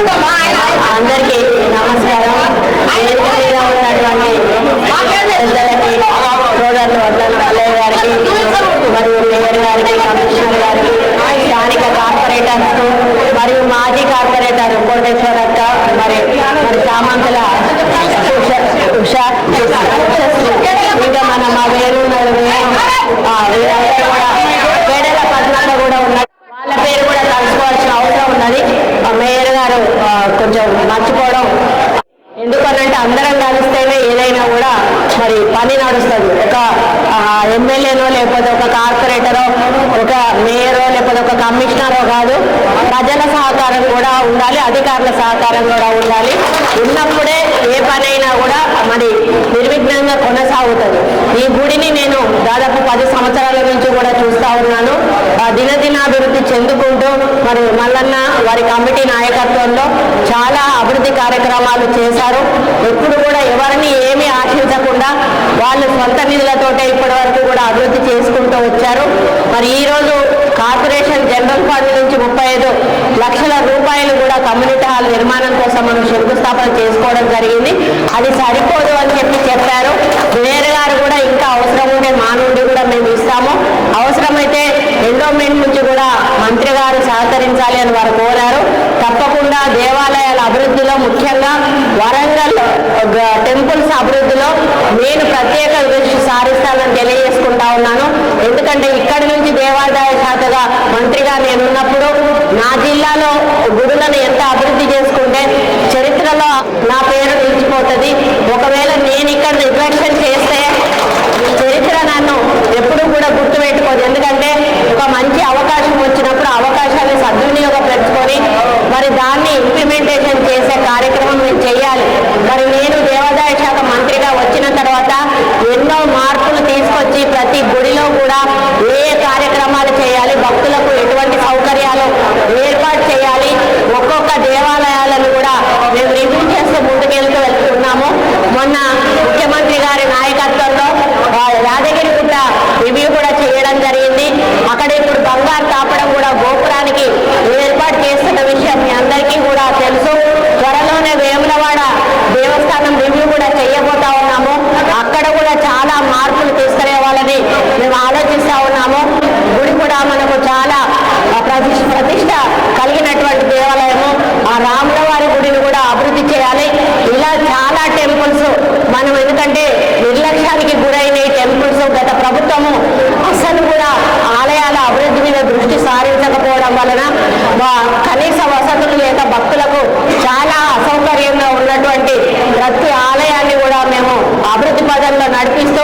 అందరికీ నమస్కారం. పెద్దలకి, సోదరులు వడ్లన్న మల్లయ్య గారికి మరియు మేయర్ గారికి, కమిషనర్ గారికి, స్థానిక కార్పొరేటర్స్ మరియు మాజీ కార్పొరేటర్ కోటేశ్వరక్క, మరి సామంతుల ఉషా, ఇంకా మన మా వేరున్నారు పేడల పట్టణంలో కూడా ఉన్నారు. వాళ్ళ పేరు కూడా కలుసుకోవాల్సిన అవసరం ఉన్నది. మేయర్ గారు కొంచెం మర్చిపోవడం, ఎందుకనంటే అందరం కలిస్తేనే ఏదైనా కూడా మరి పని నడుస్తుంది. ఒక ఎమ్మెల్యేనో లేకపోతే ఒక కార్పొరేటరో ఒక మేయరో లేకపోతే ఒక కమిషనరో కాదు, ప్రజల సహకారం కూడా ఉండాలి, అధికారుల సహకారం కూడా ఉండాలి. ఉన్నప్పుడే ఏ పనైనా కూడా మరి నిర్విఘ్నంగా కొనసాగుతుంది. ఈ గుడిని నేను దాదాపు 10 సంవత్సరాల నుంచి కూడా చూస్తూ ఉన్నాను. దినదినాభివృద్ధి చెందుకుంటూ మరి మల్లన్న వారి కమిటీ నాయకత్వంలో చాలా అభివృద్ధి కార్యక్రమాలు చేశారు. ఎప్పుడు కూడా ఎవరిని ఏమీ ఆశించకుండా వాళ్ళు సొంత నిధులతోటే ఇప్పటి వరకు కూడా అభివృద్ధి చేసుకుంటూ వచ్చారు. మరి ఈరోజు కార్పొరేషన్ జనరల్ ఫండ్ నుంచి 35 లక్షల రూపాయలు కూడా కమ్యూనిటీ హాల్ నిర్మాణం కోసం మనం శంకుస్థాపన చేసుకోవడం జరిగింది. అది సరిపోదు అని చెప్పారు. మేయర్ గారు కూడా ఇంకా అవసరం ఉంటే మా నుండి కూడా మేము ఇస్తాము, అవసరమైతే ఎండోమెంట్ నుంచి కూడా మంత్రి గారు సహకరించాలి అని వారు కోరారు. తప్పకుండా దేవాలయాల అభివృద్ధిలో, ముఖ్యంగా వరంగల్ టెంపుల్స్ అభివృద్ధిలో నేను ప్రత్యేక దృష్టి సారిస్తానని తెలియజేసుకుంటా ఉన్నాను. ఎందుకంటే ఇక్కడి నుంచి దేవాదాయ శాఖగా మంత్రిగా నేనున్నప్పుడు నా జిల్లాలో గుడులను ఎంత అభివృద్ధి చేసుకుంటే చరిత్రలో నా పేరు నిలిచిపోతుంది. ఒకవేళ నేను ఇక్కడ రిఫ్లెక్షన్ చేస్తే చరిత్ర నన్ను ఎప్పుడు కూడా గుర్తుపెట్టుకోదు. ఎందుకంటే ఒక మంచి అవకాశం వచ్చినప్పుడు అవకాశాన్ని సద్వినియోగపరుచుకొని మరి దాన్ని ఇంప్లిమెంటేషన్ చేసే కార్యక్రమం నేను చేయాలి. మరి నేను దేవాదాయ శాఖ మంత్రిగా వచ్చిన తర్వాత ఎన్నో మార్పులు తీసుకొచ్చి ప్రతి గుడిలో కూడా ఏ కార్యక్రమాలు చేయాలి, భక్తులకు ఎటువంటి సౌకర్యాలు ఏర్పాటు చేయాలి, ఒక్కొక్క దేవాలయాలను కూడా మేము రివ్యూ చేస్తూ వెళ్తున్నాము. మొన్న ముఖ్యమంత్రి గారి నాయకత్వంలో యాదగిరిగుట్ట రివ్యూ కూడా చేయడం జరిగింది. అక్కడ ఇప్పుడు బంగారు తాపడం కూడా గోపురానికి ఏర్పాటు చేస్తున్న విషయం మీ అందరికీ కూడా తెలుసు. త్వరలోనే వేములవాడ దేవస్థానం రివ్యూ కూడా చేయబోతా ఉన్నాము. అక్కడ కూడా చాలా మార్పులు తీసుకురావాలని మేము ఆలోచిస్తూ ఉన్నాము. గుడి కూడా మనకు చాలా ప్రతిష్ట కలిగినటువంటి దేవాలయము. ఆ రాముల వారి గుడిని కూడా అభివృద్ధి చేయాలి. ఇలా చాలా టెంపుల్స్ మనం, ఎందుకంటే నిర్లక్ష్యానికి గురైన ఈ టెంపుల్స్ గత ప్రభుత్వము అసలు కూడా ఆలయాల అభివృద్ధి మీద దృష్టి సారించకపోవడం వలన కనీస వసతులు లేక భక్తులకు చాలా అసౌకర్యంగా ఉన్నటువంటి ప్రతి ఆలయాన్ని కూడా మేము అభివృద్ధి పదంలో నడిపిస్తూ